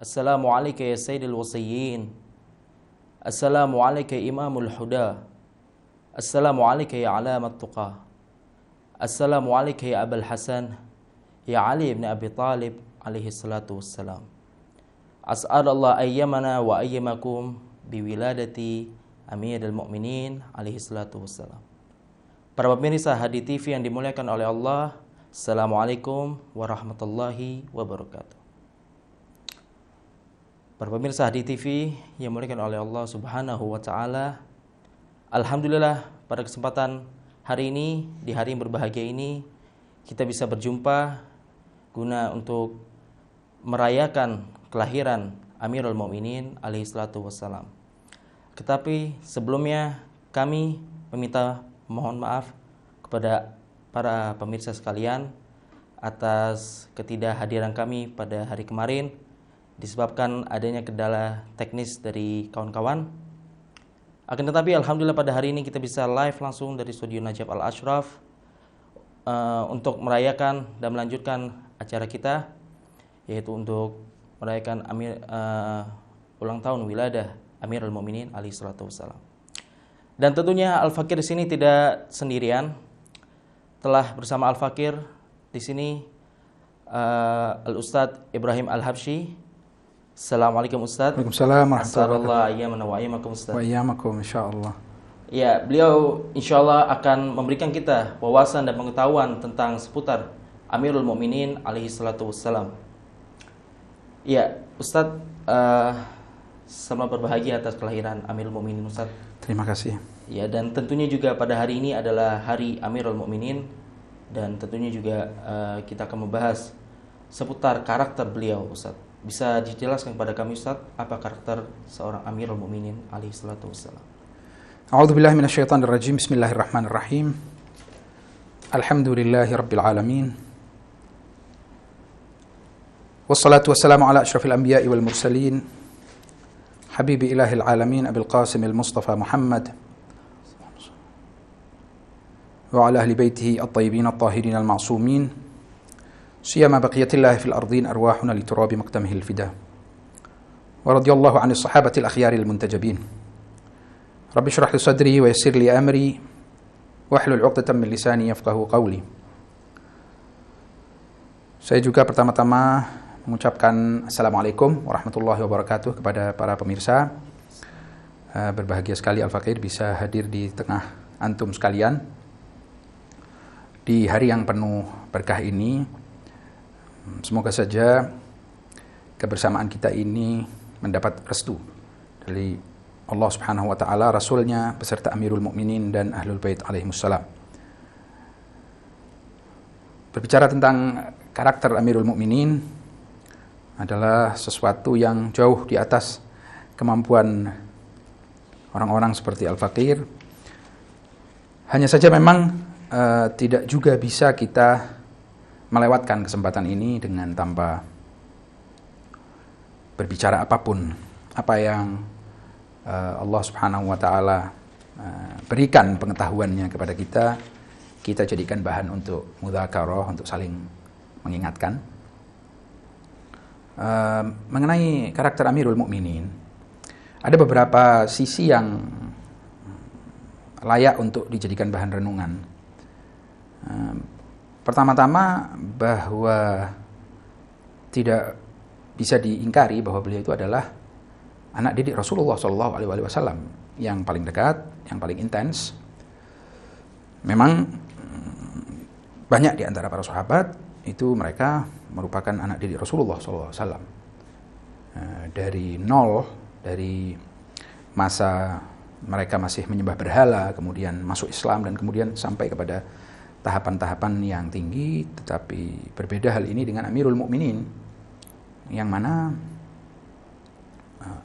Assalamualaikum ya Sayyidil Wasiyyin. Assalamualaikum ya Imamul Huda. Assalamualaikum ya Alamat Tuqa. Assalamualaikum ya Abul Hasan, ya Ali ibn Abi Talib alaihi salatu wassalam. As'adallah ayyamana wa ayyamakum biwiladati Amirul Mu'minin alaihi salatu wassalam. Para pemirsa Hadi TV yang dimuliakan oleh Allah, Assalamualaikum warahmatullahi wabarakatuh. Para pemirsa Hadi TV yang dimuliakan oleh Allah Subhanahu wa taala, alhamdulillah pada kesempatan hari ini, di hari yang berbahagia ini, kita bisa berjumpa guna untuk merayakan kelahiran Amirul Mu'minin alaihi salatu wassalam. Tetapi sebelumnya kami meminta mohon maaf kepada para pemirsa sekalian atas ketidakhadiran kami pada hari kemarin disebabkan adanya kendala teknis dari kawan-kawan. Akan tetapi alhamdulillah pada hari ini kita bisa live langsung dari studio Najaf Al Ashraf untuk merayakan dan melanjutkan acara kita, yaitu untuk merayakan ulang tahun wiladah Amirul Mu'minin alaihi salatu wassalam. Dan tentunya Al Fakir di sini tidak sendirian. Telah bersama Al Fakir di sini Al Ustadz Ibrahim Al Habsyi. Assalamualaikum Ustadz. Waalaikumsalam warahmatullahi wabarakatuh. Wa iyamakum insyaallah. Ya, beliau insyaallah akan memberikan kita wawasan dan pengetahuan tentang seputar Amirul Mu'minin alaihi salatu wassalam. Ya, Ustadz, selamat berbahagia atas kelahiran Amirul Mu'minin Ustadz. Terima kasih. Ya, dan tentunya juga pada hari ini adalah hari Amirul Mu'minin, dan tentunya juga kita akan membahas seputar karakter beliau Ustadz. Bisa dijelaskan kepada kami Ustadz, apa karakter seorang Amirul Mu'minin alaihi salatu wassalam? A'udzubillahi minasyaitonir rajim. Bismillahirrahmanirrahim. Alhamdulillahi rabbil alamin. Wassalatu wassalamu ala asyrafil anbiya'i wal mursalin. Habibi ilahil alamin Abil Qasim al-Mustafa Muhammad wa ala ahli baitihi at-tayyibin at-tahirin al-ma'sumin. Siyama baqiyatillahi fil ardin arwahuna li turabi maqtamihil fida. Wa radiyallahu 'anil sahabatil akhyaril muntajabin. Rabbi shrah li sadri wa yassir li amri wahlul 'uqdatam min lisani yafqahu qawli. Saya juga pertama-tama mengucapkan Assalamualaikum warahmatullahi wabarakatuh kepada para pemirsa. Berbahagia sekali Al Fakir bisa hadir di tengah antum sekalian di hari yang penuh berkah ini. Semoga saja kebersamaan kita ini mendapat restu dari Allah Subhanahu wa taala, Rasulnya beserta Amirul Mu'minin dan Ahlul Bait alaihimussalam. Berbicara tentang karakter Amirul Mu'minin adalah sesuatu yang jauh di atas kemampuan orang-orang seperti Al Fakir. Hanya saja memang tidak juga bisa kita melewatkan kesempatan ini dengan tanpa berbicara apapun apa yang Allah Subhanahu wa taala berikan pengetahuannya kepada kita, kita jadikan bahan untuk mudzakarah, untuk saling mengingatkan. Mengenai karakter Amirul Mu'minin, ada beberapa sisi yang layak untuk dijadikan bahan renungan. Pertama-tama bahwa tidak bisa diingkari bahwa beliau itu adalah anak didik Rasulullah SAW yang paling dekat, yang paling intens. Memang banyak di antara para sahabat itu mereka merupakan anak didik Rasulullah SAW. Dari nol, dari masa mereka masih menyembah berhala, kemudian masuk Islam, dan kemudian sampai kepada tahapan-tahapan yang tinggi. Tetapi berbeda hal ini dengan Amirul Mu'minin, yang mana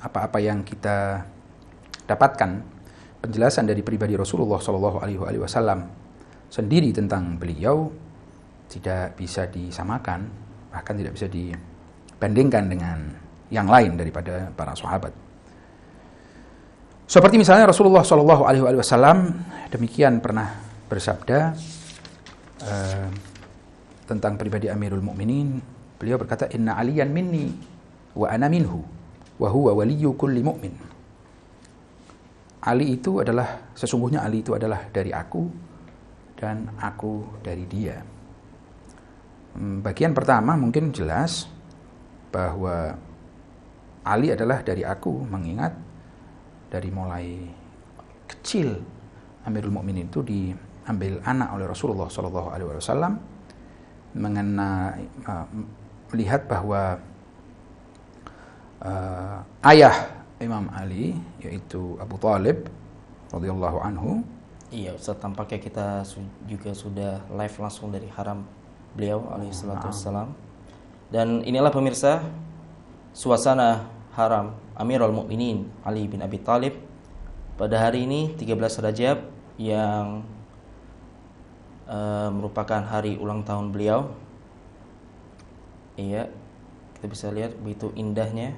apa-apa yang kita dapatkan penjelasan dari pribadi Rasulullah SAW sendiri tentang beliau tidak bisa disamakan, bahkan tidak bisa dibandingkan dengan yang lain daripada para sahabat. Seperti misalnya Rasulullah SAW demikian pernah bersabda tentang pribadi Amirul Mu'minin. Beliau berkata, "Inna aliyan minni wa ana minhu wa huwa waliyyu kulli mu'min. Ali itu adalah, sesungguhnya Ali itu adalah dari aku dan aku dari dia. Bagian pertama mungkin jelas bahwa Ali adalah dari aku, mengingat dari mulai kecil Amirul Mukminin itu diambil anak oleh Rasulullah SAW, melihat bahwa ayah Imam Ali, yaitu Abu Thalib radhiyallahu anhu. Iya Ustaz, tampaknya kita juga sudah live langsung dari haram beliau alaihi salatu wassalam. Dan inilah pemirsa suasana haram Amirul Mukminin Ali bin Abi Thalib pada hari ini 13 Rajab yang merupakan hari ulang tahun beliau. Iya, kita bisa lihat begitu indahnya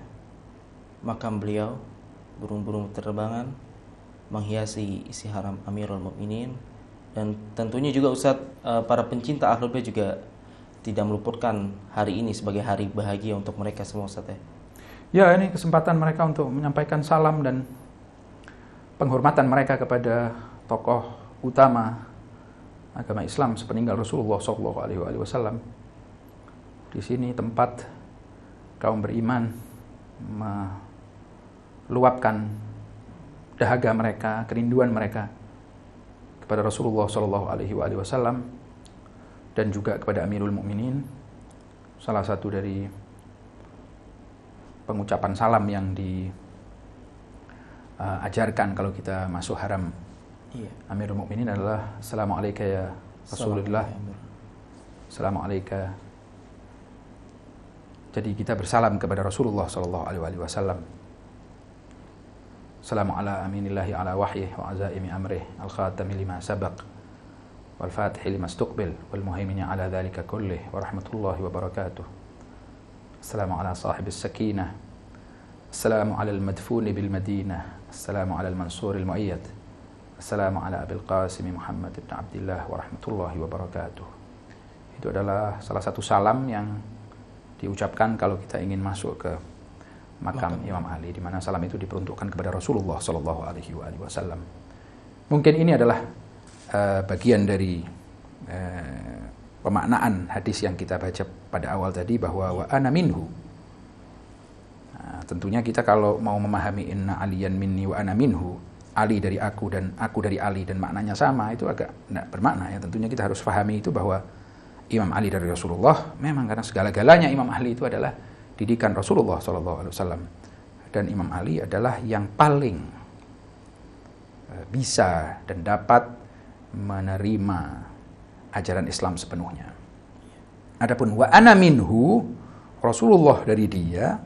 makam beliau, burung-burung terbangan menghiasi isi haram Amirul Mukminin. Dan tentunya juga Ustadz, para pencinta Ahlul Bait juga tidak meluputkan hari ini sebagai hari bahagia untuk mereka semua, Ustadz. Ya, ini kesempatan mereka untuk menyampaikan salam dan penghormatan mereka kepada tokoh utama agama Islam sepeninggal Rasulullah SAW. Di sini tempat kaum beriman meluapkan dahaga mereka, kerinduan mereka kepada Rasulullah SAW dan juga kepada Amirul Mukminin. Salah satu dari pengucapan salam yang diajarkan kalau kita masuk haram Amirul Mukminin adalah Assalamualaikum ya Rasulullah. Assalamualaikum. Jadi kita bersalam kepada Rasulullah SAW. Assalamu ala aminillahi ala wahyih wa azaimi amrih al-khatami lima sabaq wal fatihi lima istuqbil wal muhaimini ala dhalika kullih wa rahmatullahi wa barakatuh. Assalamu ala sahibis sakinah. Assalamu ala al-madfuni bil madinah. Assalamu ala al-mansur al-mu'ayyad. Assalamu ala Abil Qasim Muhammad ibn Abdillah wa rahmatullahi wa barakatuh. Itu adalah salah satu salam yang diucapkan kalau kita ingin masuk ke makam Imam Ali, di mana salam itu diperuntukkan kepada Rasulullah SAW. Mungkin ini adalah bagian dari pemaknaan hadis yang kita baca pada awal tadi, bahwa wa ana minhu. Nah, tentunya kita kalau mau memahami inna aliyan minni wa ana minhu, Ali dari aku dan aku dari Ali, dan maknanya sama, itu agak tidak bermakna ya. Tentunya kita harus pahami itu bahwa Imam Ali dari Rasulullah, memang karena segala-galanya Imam Ali itu adalah didikan Rasulullah SAW, dan Imam Ali adalah yang paling bisa dan dapat menerima ajaran Islam sepenuhnya. Adapun wa ana minhu, Rasulullah dari dia,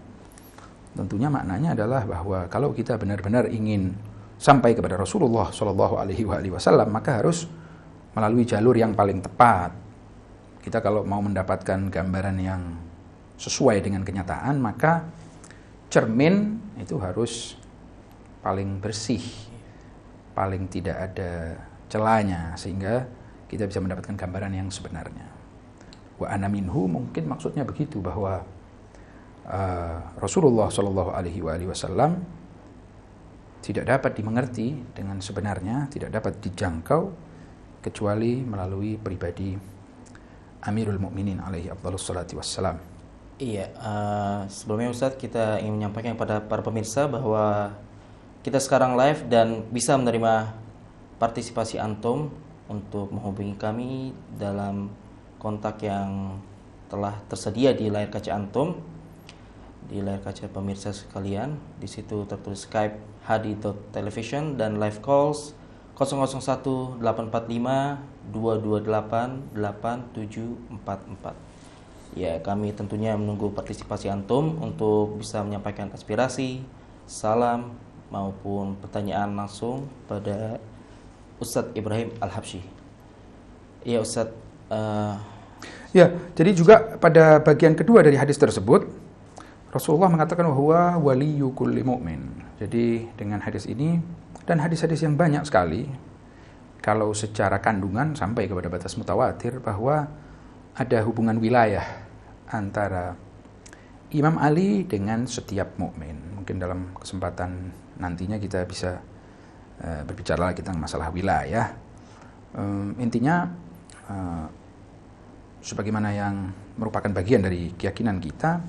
tentunya maknanya adalah bahwa kalau kita benar-benar ingin sampai kepada Rasulullah SAW, maka harus melalui jalur yang paling tepat. Kita kalau mau mendapatkan gambaran yang sesuai dengan kenyataan, maka cermin itu harus paling bersih, paling tidak ada celahnya, sehingga kita bisa mendapatkan gambaran yang sebenarnya. Wa ana minhu mungkin maksudnya begitu, bahwa Rasulullah SAW tidak dapat dimengerti dengan sebenarnya, tidak dapat dijangkau kecuali melalui pribadi Amirul Mukminin alaihi afdhalus salati wassalam. Iya, sebelumnya Ustadz, kita ingin menyampaikan kepada para pemirsa bahwa kita sekarang live dan bisa menerima partisipasi antum untuk menghubungi kami dalam kontak yang telah tersedia di layar kaca antum, di layar kaca pemirsa sekalian. Di situ tertulis Skype hadi.television dan live calls 001 845 228 8744. Ya, kami tentunya menunggu partisipasi antum untuk bisa menyampaikan aspirasi, salam, maupun pertanyaan langsung pada Ustadz Ibrahim Al-Habsyi. Ya Ustadz. Ya, jadi juga pada bagian kedua dari hadis tersebut, Rasulullah mengatakan bahwa waliyyu kulli mu'min. Jadi dengan hadis ini dan hadis-hadis yang banyak sekali, kalau secara kandungan sampai kepada batas mutawatir, bahwa ada hubungan wilayah antara Imam Ali dengan setiap mukmin. Mungkin dalam kesempatan nantinya kita bisa berbicara lagi tentang masalah wilayah. Intinya sebagaimana yang merupakan bagian dari keyakinan kita,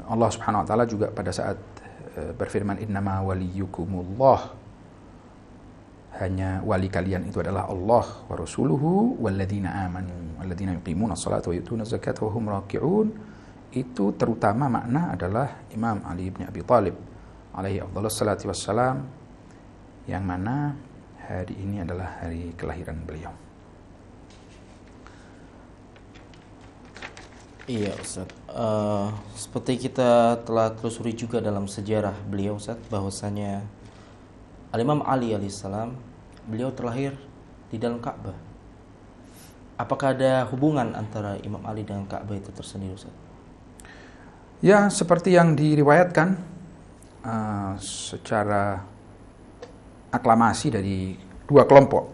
Allah Subhanahu wa taala juga pada saat berfirman, innama waliyukumullah, hanya wali kalian itu adalah Allah wa rasuluhu walladzina amanu walladzina yuqimuna sholata wa yu'tuna zakata wa hum raki'un. Itu terutama makna adalah Imam Ali bin Abi Thalib alaihi afdhalus salati wassalam, yang mana hari ini adalah hari kelahiran beliau. Iya Ustaz, seperti kita telah telusuri juga dalam sejarah beliau Ustaz, bahwasanya Al-Imam Ali alaihissalam, beliau terlahir di dalam Ka'bah. Apakah ada hubungan antara Imam Ali dengan Ka'bah itu tersendiri Ustaz? Ya, seperti yang diriwayatkan secara aklamasi dari dua kelompok,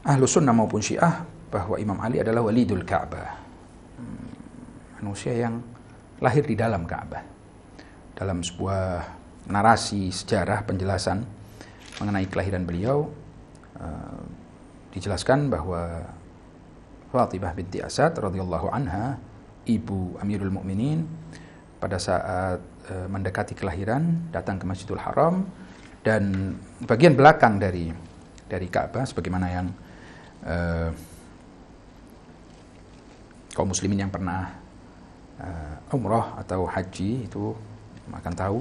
Ahlus Sunnah maupun Syiah, bahwa Imam Ali adalah walidul Ka'bah, manusia yang lahir di dalam Ka'bah. Dalam sebuah narasi sejarah penjelasan mengenai kelahiran beliau, dijelaskan bahwa Fatimah binti Asad radhiyallahu anha, ibu Amirul Mukminin, pada saat mendekati kelahiran datang ke Masjidil Haram, dan bagian belakang dari Ka'bah, sebagaimana yang kaum muslimin yang pernah umrah atau haji itu akan tahu.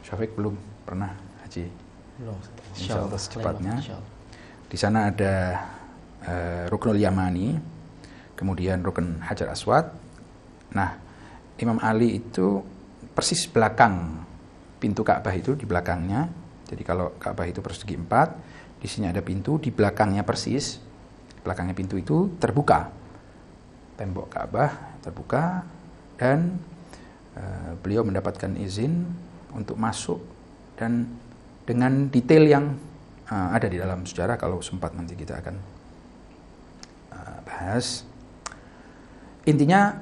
Syafiq belum pernah haji? Belum. Insyaallah secepatnya. Di sana ada Ruknul Yamani, kemudian Rukun Hajar Aswad. Nah, Imam Ali itu persis belakang pintu Ka'bah, itu di belakangnya. Jadi kalau Ka'bah itu persegi 4, di sini ada pintu, di belakangnya persis, belakangnya pintu itu terbuka. Tembok Ka'bah terbuka, dan beliau mendapatkan izin untuk masuk, dan dengan detail yang ada di dalam sejarah, kalau sempat nanti kita akan bahas. Intinya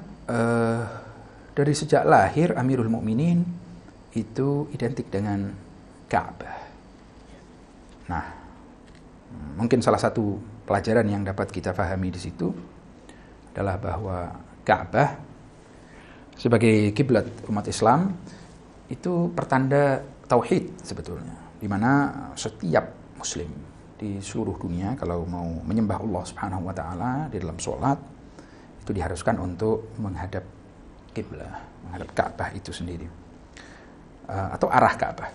dari sejak lahir Amirul Mukminin itu identik dengan Ka'bah. Nah, mungkin salah satu pelajaran yang dapat kita pahami di situ adalah bahwa Ka'bah sebagai kiblat umat Islam itu pertanda tauhid sebetulnya, di mana setiap muslim di seluruh dunia kalau mau menyembah Allah Subhanahu wa taala di dalam sholat, itu diharuskan untuk menghadap kiblat, menghadap Ka'bah itu sendiri, atau arah Ka'bah,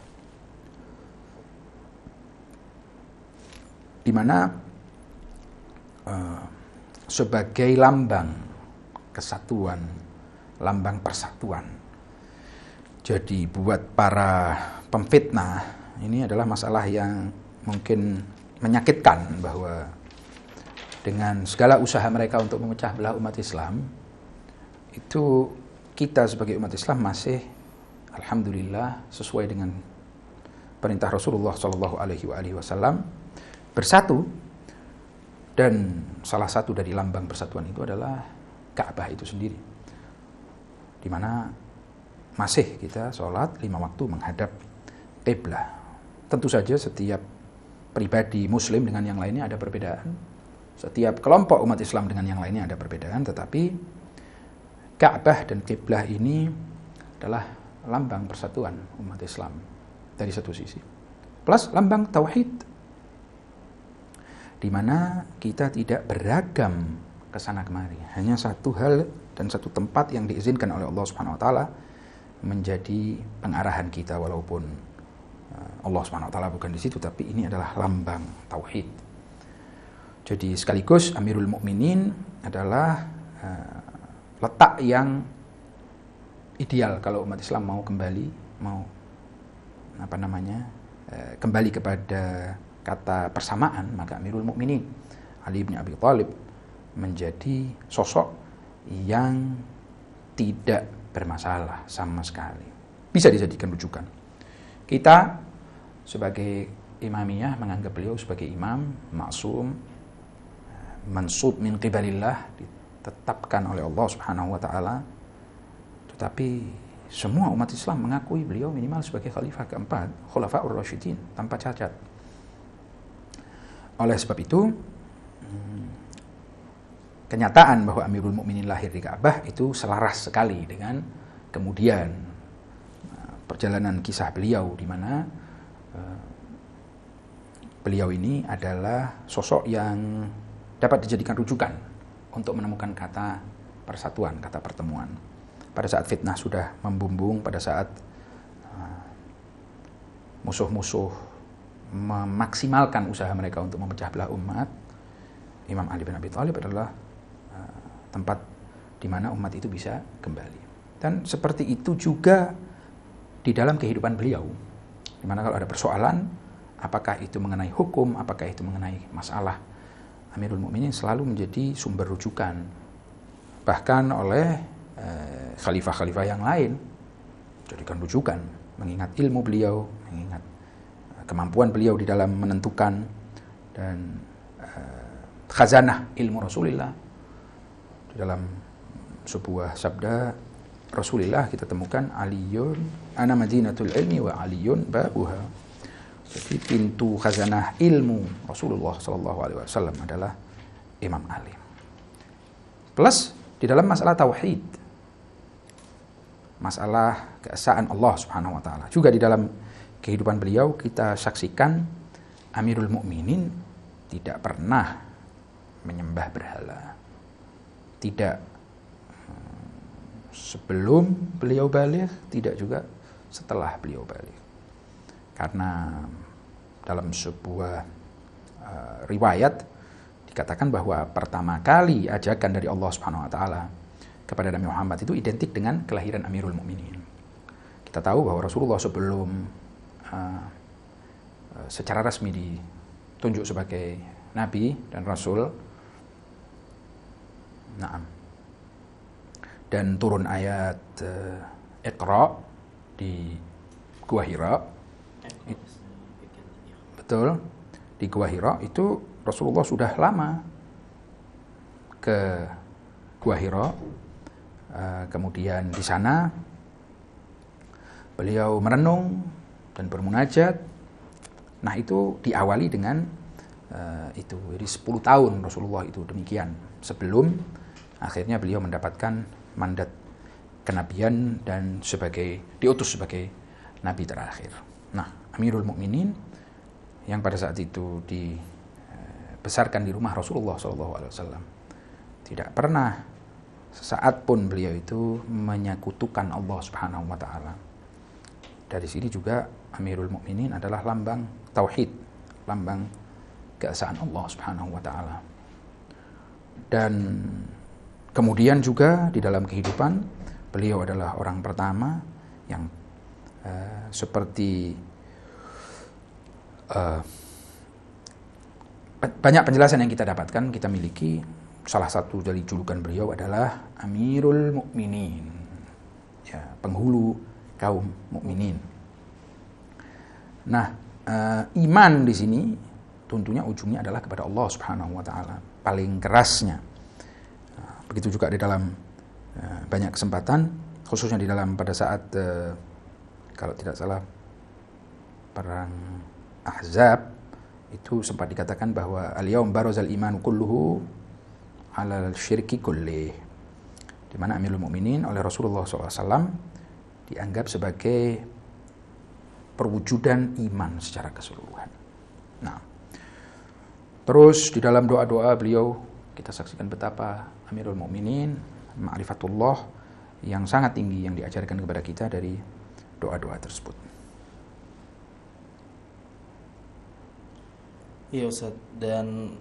di mana sebagai lambang kesatuan, lambang persatuan. Jadi buat para pemfitnah ini adalah masalah yang mungkin menyakitkan, bahwa dengan segala usaha mereka untuk memecah belah umat Islam, itu kita sebagai umat Islam masih alhamdulillah sesuai dengan perintah Rasulullah SAW bersatu, dan salah satu dari lambang persatuan itu adalah Ka'bah itu sendiri, di mana masih kita sholat 5 waktu menghadap qiblah. Tentu saja setiap pribadi muslim dengan yang lainnya ada perbedaan, setiap kelompok umat Islam dengan yang lainnya ada perbedaan, tetapi Ka'bah dan qiblah ini adalah lambang persatuan umat Islam dari satu sisi, plus lambang tauhid, di mana kita tidak beragam ke sana kemari. Hanya satu hal dan satu tempat yang diizinkan oleh Allah Subhanahu wa taala menjadi pengarahan kita, walaupun Allah Subhanahu wa taala bukan di situ, tapi ini adalah lambang tauhid. Jadi sekaligus Amirul Mukminin adalah letak yang ideal kalau umat Islam mau kembali, kembali kepada kata persamaan, maka Amirul Mukminin Ali bin Abi Thalib menjadi sosok yang tidak bermasalah sama sekali, bisa dijadikan rujukan. Kita sebagai imamiyah menganggap beliau sebagai imam maksum, mansub min qibalillah, ditetapkan oleh Allah Subhanahu wa taala Tetapi semua umat Islam mengakui beliau minimal sebagai khalifah keempat, Khulafaur Rasyidin, tanpa cacat. Oleh sebab itu, kenyataan bahwa Amirul Mukminin lahir di Ka'bah itu selaras sekali dengan kemudian perjalanan kisah beliau, di mana beliau ini adalah sosok yang dapat dijadikan rujukan untuk menemukan kata persatuan, kata pertemuan. Pada saat fitnah sudah membumbung, pada saat musuh-musuh memaksimalkan usaha mereka untuk memecah belah umat, Imam Ali bin Abi Thalib adalah tempat di mana umat itu bisa kembali. Dan seperti itu juga di dalam kehidupan beliau, di mana kalau ada persoalan, apakah itu mengenai hukum, apakah itu mengenai masalah, Amirul Mukminin selalu menjadi sumber rujukan. Bahkan oleh khalifah-khalifah yang lain jadikan rujukan, mengingat ilmu beliau, mengingat kemampuan beliau di dalam menentukan dan khazanah ilmu Rasulullah. Di dalam sebuah sabda Rasulullah kita temukan, Aliyun ana madinatul ilmi wa aliyun babuha. Jadi pintu khazanah ilmu Rasulullah SAW adalah Imam Ali. Plus di dalam masalah tauhid, masalah keesaan Allah Subhanahu wa taala. Juga di dalam kehidupan beliau kita saksikan Amirul Mukminin tidak pernah menyembah berhala. Tidak sebelum beliau baligh, tidak juga setelah beliau baligh. Karena dalam sebuah riwayat dikatakan bahwa pertama kali ajakan dari Allah Subhanahu wa taala kepada Nabi Muhammad itu identik dengan kelahiran Amirul Mukminin. Kita tahu bahwa Rasulullah sebelum secara resmi ditunjuk sebagai Nabi dan Rasul, dan turun ayat Iqra di Gua Hira, betul, di Gua Hira itu Rasulullah sudah lama ke Gua Hira. Kemudian di sana beliau merenung dan bermunajat. Nah itu diawali dengan itu. Jadi 10 tahun Rasulullah itu demikian sebelum akhirnya beliau mendapatkan mandat kenabian dan diutus sebagai nabi terakhir. Nah, Amirul Mukminin yang pada saat itu dibesarkan di rumah Rasulullah SAW, tidak pernah sesaat pun beliau itu menyekutukan Allah Subhanahu wa taala. Dari sini juga Amirul Mukminin adalah lambang tauhid, lambang keesaan Allah Subhanahu wa taala. Dan kemudian juga di dalam kehidupan beliau adalah orang pertama yang seperti banyak penjelasan yang kita dapatkan, kita miliki. Salah satu dari julukan beliau adalah Amirul Mukminin, ya, penghulu kaum mukminin. Nah, iman di sini tentunya ujungnya adalah kepada Allah Subhanahu wa taala, paling kerasnya. Begitu juga di dalam banyak kesempatan, khususnya di dalam pada saat kalau tidak salah perang Ahzab, itu sempat dikatakan bahwa al-yaum barazal imanu kulluhu ala syirki kullih, di mana Amirul Mukminin oleh Rasulullah SAW dianggap sebagai perwujudan iman secara keseluruhan. Nah, terus di dalam doa-doa beliau kita saksikan betapa Amirul Mukminin ma'rifatullah yang sangat tinggi yang diajarkan kepada kita dari doa-doa tersebut. Iya Ustaz, dan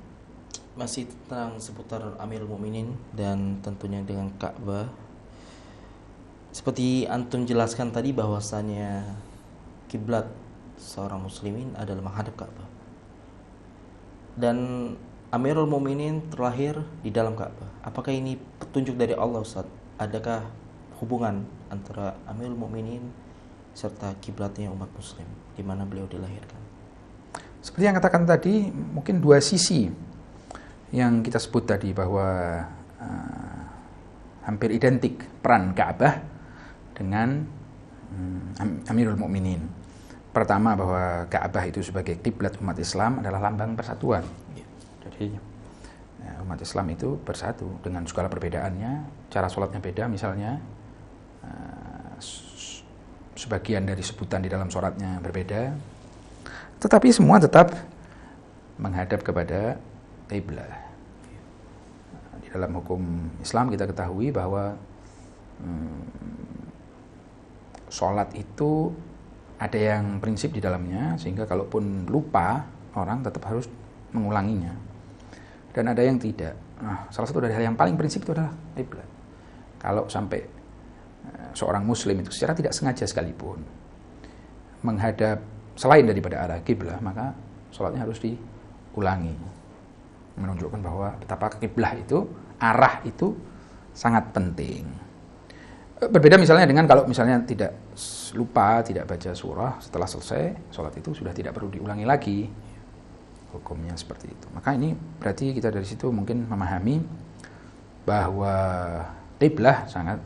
masih tentang seputar Amirul Mukminin dan tentunya dengan Ka'bah. Seperti antum jelaskan tadi bahwasannya kiblat seorang muslimin adalah menghadap Ka'bah. Dan Amirul Mukminin terlahir di dalam Ka'bah. Apakah ini petunjuk dari Allah Ustaz? Adakah hubungan antara Amirul Mukminin serta kiblatnya umat muslim di mana beliau dilahirkan? Seperti yang katakan tadi, mungkin dua sisi yang kita sebut tadi bahwa hampir identik peran Ka'bah dengan Amirul Mukminin. Pertama, bahwa Ka'bah itu sebagai kiblat umat Islam adalah lambang persatuan. Jadi umat Islam itu bersatu dengan segala perbedaannya. Cara sholatnya beda misalnya, sebagian dari sebutan di dalam sholatnya berbeda, tetapi semua tetap menghadap kepada kiblat. Di dalam hukum Islam kita ketahui bahwa sholat itu ada yang prinsip di dalamnya, sehingga kalaupun lupa orang tetap harus mengulanginya. Dan ada yang tidak. Nah, salah satu dari hal yang paling prinsip itu adalah kiblat. Kalau sampai seorang muslim itu secara tidak sengaja sekalipun menghadap selain daripada arah kiblat, maka sholatnya harus diulangi. Menunjukkan bahwa betapa kiblat itu, arah itu sangat penting. Berbeda misalnya dengan kalau misalnya tidak lupa, tidak baca surah, setelah selesai sholat itu sudah tidak perlu diulangi lagi. Hukumnya seperti itu. Maka ini berarti kita dari situ mungkin memahami bahwa kiblat sangat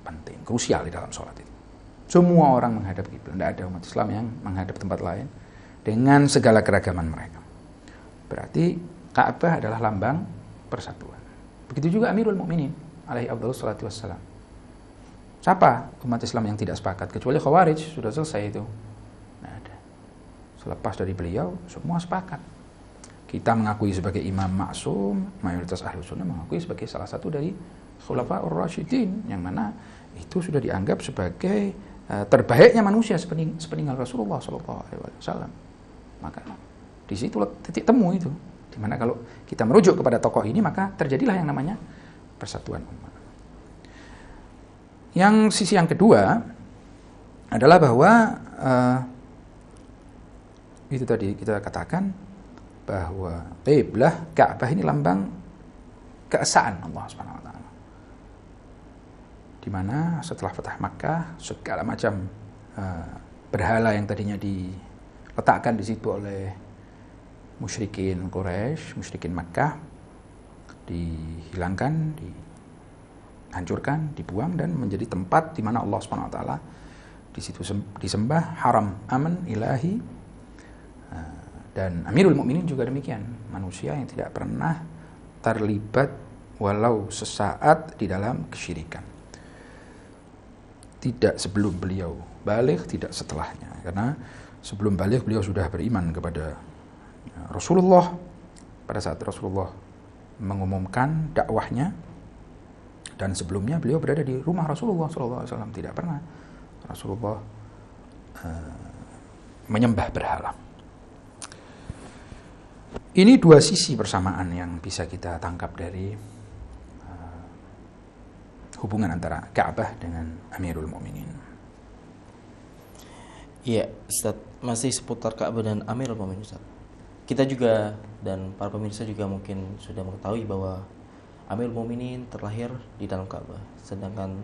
penting, krusial di dalam sholat itu. Semua orang menghadap kiblat, tidak ada umat Islam yang menghadap tempat lain dengan segala keragaman mereka. Berarti Ka'bah adalah lambang persatuan. Begitu juga Amirul Mukminin alaihi afdhalus salatu wassalam. Siapa umat Islam yang tidak sepakat? Kecuali Khawarij, sudah selesai itu. Nah, ada. Selepas dari beliau, semua sepakat. Kita mengakui sebagai imam maksum, mayoritas ahlu sunnah mengakui sebagai salah satu dari Khulafaur Rasyidin, yang mana itu sudah dianggap sebagai terbaiknya manusia sepeninggal Rasulullah SAW. Maka di situ titik temu itu, di mana kalau kita merujuk kepada tokoh ini, maka terjadilah yang namanya persatuan umat. Yang sisi yang kedua adalah bahwa itu tadi kita katakan bahwa kiblat Ka'bah ini lambang keesaan Allah Subhanahu wa taala. Di mana setelah Fatah Makkah segala macam berhala yang tadinya diletakkan di situ oleh musyrikin Quraisy, musyrikin Makkah, dihilangkan, dihancurkan, dibuang, dan menjadi tempat di mana Allah Subhanahu wa taala di situ disembah, haram aman ilahi. Dan Amirul Mukminin juga demikian, manusia yang tidak pernah terlibat walau sesaat di dalam kesyirikan. Tidak sebelum beliau baligh, tidak setelahnya. Karena sebelum baligh beliau sudah beriman kepada Rasulullah. Pada saat Rasulullah mengumumkan dakwahnya, dan sebelumnya beliau berada di rumah Rasulullah SAW. Tidak pernah Rasulullah menyembah berhala. Ini dua sisi persamaan yang bisa kita tangkap dari hubungan antara Ka'bah dengan Amirul Mukminin. Iya, Ustaz, masih seputar Ka'bah dan Amirul Mukminin, Ustaz. Kita juga dan para pemirsa juga mungkin sudah mengetahui bahwa Amirul Mukminin terlahir di dalam Ka'bah, sedangkan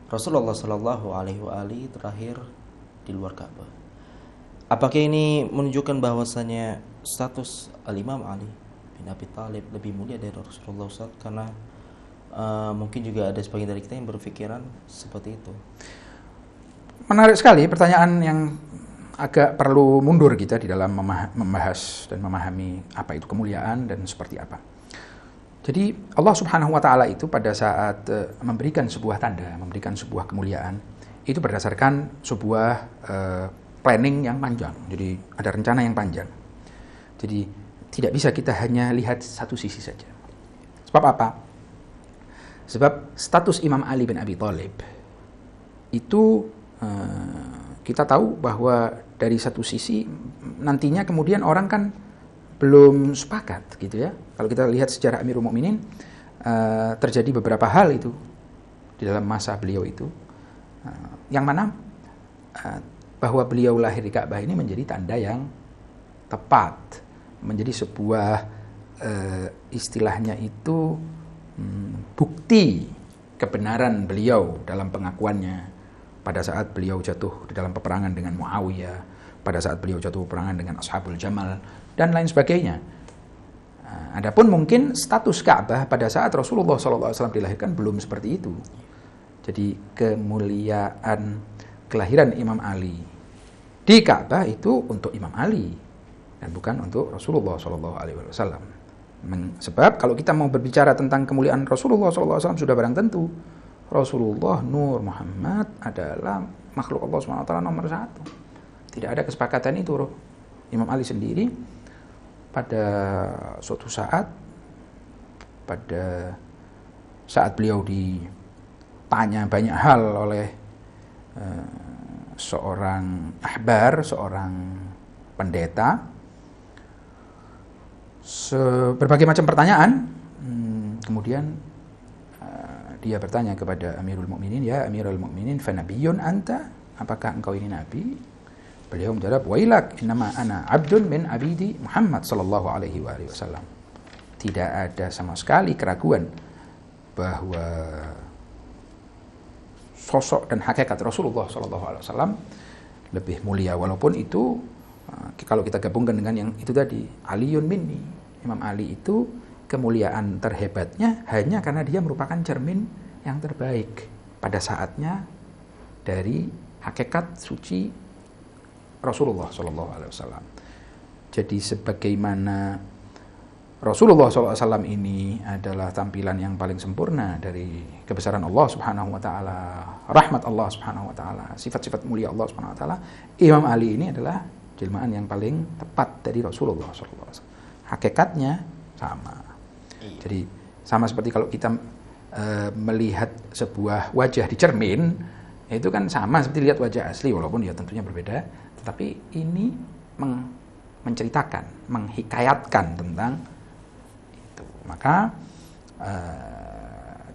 Rasulullah Shallallahu Alaihi Wasallam terlahir di luar Ka'bah. Apakah ini menunjukkan bahwasanya status Al-Imam Ali bin Abi Thalib lebih mulia dari Rasulullah, Ustaz? Karena mungkin juga ada sebagian dari kita yang berpikiran seperti itu. Menarik sekali pertanyaan yang agak perlu mundur kita di dalam membahas dan memahami apa itu kemuliaan dan seperti apa. Jadi Allah Subhanahu wa taala itu pada saat memberikan sebuah tanda, memberikan sebuah kemuliaan, itu berdasarkan sebuah planning yang panjang. Jadi ada rencana yang panjang. Jadi tidak bisa kita hanya lihat satu sisi saja. Sebab apa? Sebab status Imam Ali bin Abi Thalib itu kita tahu bahwa dari satu sisi nantinya kemudian orang kan belum sepakat gitu ya. Kalau kita lihat sejarah Amirul Mukminin, terjadi beberapa hal itu di dalam masa beliau itu, yang mana bahwa beliau lahir di Ka'bah ini menjadi tanda yang tepat, menjadi sebuah istilahnya itu bukti kebenaran beliau dalam pengakuannya pada saat beliau jatuh di dalam peperangan dengan Muawiyah, pada saat beliau jatuh peperangan dengan Ashabul Jamal dan lain sebagainya. Adapun mungkin status Ka'bah pada saat Rasulullah SAW dilahirkan belum seperti itu. Jadi kemuliaan kelahiran Imam Ali di Ka'bah itu untuk Imam Ali dan bukan untuk Rasulullah SAW. Sebab kalau kita mau berbicara tentang kemuliaan Rasulullah SAW, sudah barang tentu Rasulullah Nur Muhammad adalah makhluk Allah SWT nomor satu. Tidak ada kesepakatan itu. Imam Ali sendiri pada suatu saat, pada saat beliau ditanya banyak hal oleh seorang ahbar, seorang pendeta, berbagai macam pertanyaan, kemudian dia bertanya kepada Amirul Mukminin, ya Amirul Mukminin, fa nabiyyun anta? Apakah engkau ini nabi? Beliau menjawab, wailak, innama ana abdun min abidi Muhammad sallallahu alaihi wasallam. Tidak ada sama sekali keraguan bahwa sosok dan hakikat Rasulullah sallallahu alaihi wasallam lebih mulia, walaupun itu kalau kita gabungkan dengan yang itu tadi, Aliyun minni, Imam Ali itu kemuliaan terhebatnya hanya karena dia merupakan cermin yang terbaik pada saatnya dari hakikat suci Rasulullah SAW. Jadi sebagaimana Rasulullah SAW ini adalah tampilan yang paling sempurna dari kebesaran Allah Subhanahu Wa Taala, rahmat Allah Subhanahu Wa Taala, sifat-sifat mulia Allah Subhanahu Wa Taala, Imam Ali ini adalah jelmaan yang paling tepat dari Rasulullah SAW. Hakikatnya sama. Jadi sama seperti kalau kita melihat sebuah wajah di cermin, itu kan sama seperti lihat wajah asli, walaupun ya tentunya berbeda, tetapi ini menceritakan, menghikayatkan tentang itu. Maka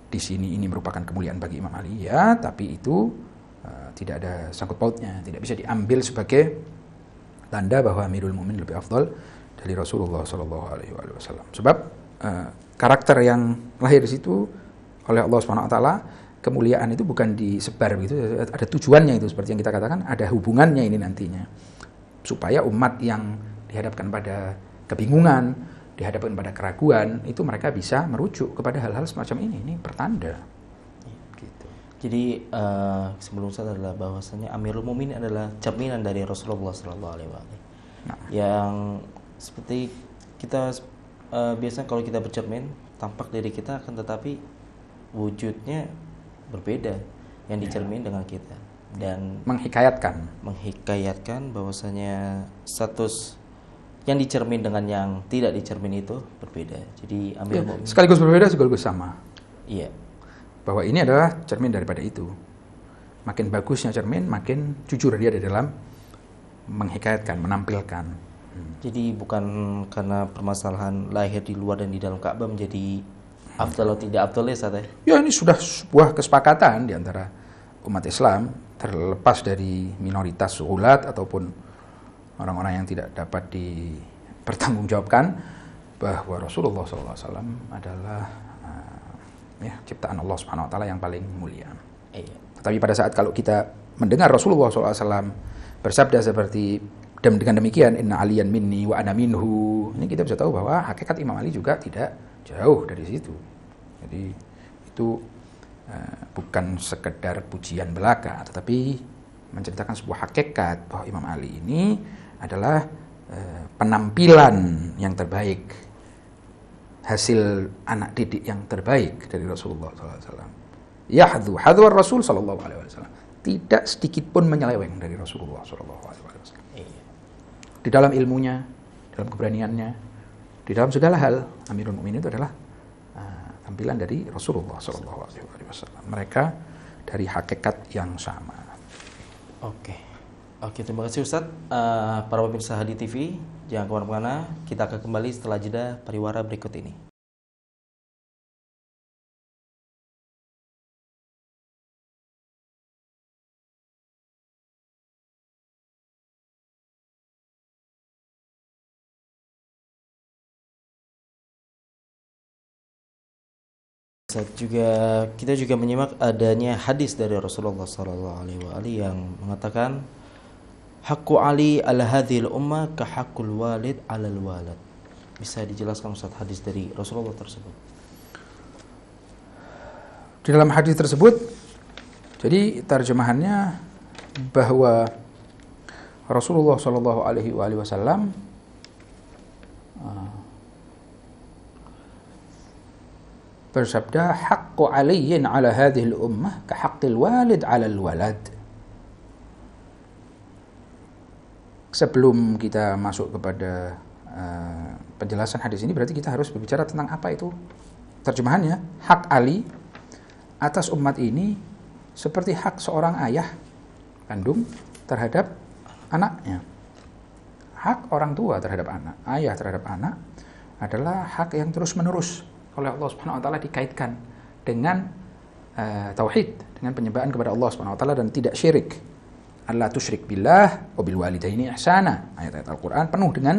di sini ini merupakan kemuliaan bagi Imam Ali, ya, tapi itu tidak ada sangkut pautnya, tidak bisa diambil sebagai tanda bahwa Amirul Mukminin lebih afdal dari Rasulullah SAW. Sebab karakter yang lahir di situ oleh Allah Subhanahu Wa Taala, kemuliaan itu bukan disebar begitu, ada tujuannya itu, seperti yang kita katakan, ada hubungannya ini nantinya, supaya umat yang dihadapkan pada kebingungan, dihadapkan pada keraguan, itu mereka bisa merujuk kepada hal-hal semacam ini pertanda. Gitu. Jadi sebelum saya adalah bahwasanya Amirul Mukminin adalah cerminan dari Rasulullah SAW. Nah, yang seperti kita biasanya kalau kita bercermin, tampak diri kita akan tetapi wujudnya berbeda yang dicermin dengan kita, dan menghikayatkan bahwasanya status yang dicermin dengan yang tidak dicermin itu berbeda. Jadi Amirul Mukminin sekaligus berbeda sekaligus sama. Iya. Bahwa ini adalah cermin daripada itu. Makin bagusnya cermin, makin jujur dia di dalam menghikayatkan, menampilkan. Jadi bukan karena permasalahan lahir di luar dan di dalam Ka'bah menjadi afdal atau tidak afdal ya, Ustaz? Ya, ini sudah sebuah kesepakatan di antara umat Islam, terlepas dari minoritas ulat ataupun orang-orang yang tidak dapat dipertanggungjawabkan, bahwa Rasulullah SAW adalah ciptaan Allah Subhanahu Wa Taala yang paling mulia. Iya. Tapi pada saat kalau kita mendengar Rasulullah SAW bersabda seperti dengan demikian, inna aliyan minni wa ana minhu, ini kita bisa tahu bahwa hakikat Imam Ali juga tidak jauh dari situ. Jadi itu bukan sekedar pujian belaka, tetapi menceritakan sebuah hakikat bahwa Imam Ali ini adalah penampilan yang terbaik, hasil anak didik yang terbaik dari Rasulullah SAW. Yahdhu hadwar Rasul SAW, tidak sedikit pun menyeleweng dari Rasulullah SAW. Di dalam ilmunya, dalam keberaniannya, di dalam segala hal, Amirul Mukminin itu adalah tampilan dari Rasulullah SAW. Mereka dari hakikat yang sama. Oke, terima kasih Ustadz. Para pemirsa Hadi TV, jangan kemana-mana. Kita akan kembali setelah jeda pariwara berikut ini. Kita juga menyimak adanya hadis dari Rasulullah SAW yang mengatakan, Haqqu Ali ala hadhil ummah ka haqqul walid alal walad. Bisa dijelaskan Ustaz hadis dari Rasulullah tersebut? Di dalam hadis tersebut Jadi terjemahannya bahwa Rasulullah Shallallahu Alaihi Wasallam bersabda, "Haqqu aliyyin ala hadhihi al-ummah ka haqqil walid ala al-walad." Sebelum kita masuk kepada penjelasan hadis ini, berarti kita harus berbicara tentang apa itu terjemahannya. Hak Ali atas umat ini seperti hak seorang ayah kandung terhadap anaknya. Hak orang tua terhadap anak, ayah terhadap anak adalah hak yang terus-menerus oleh Allah Subhanahu wa taala, dikaitkan dengan tauhid, dengan penyembahan kepada Allah Subhanahu wa taala dan tidak syirik. Allah tusyrik billah wa bil walidaini ihsana. Ayat-ayat Al-Qur'an penuh dengan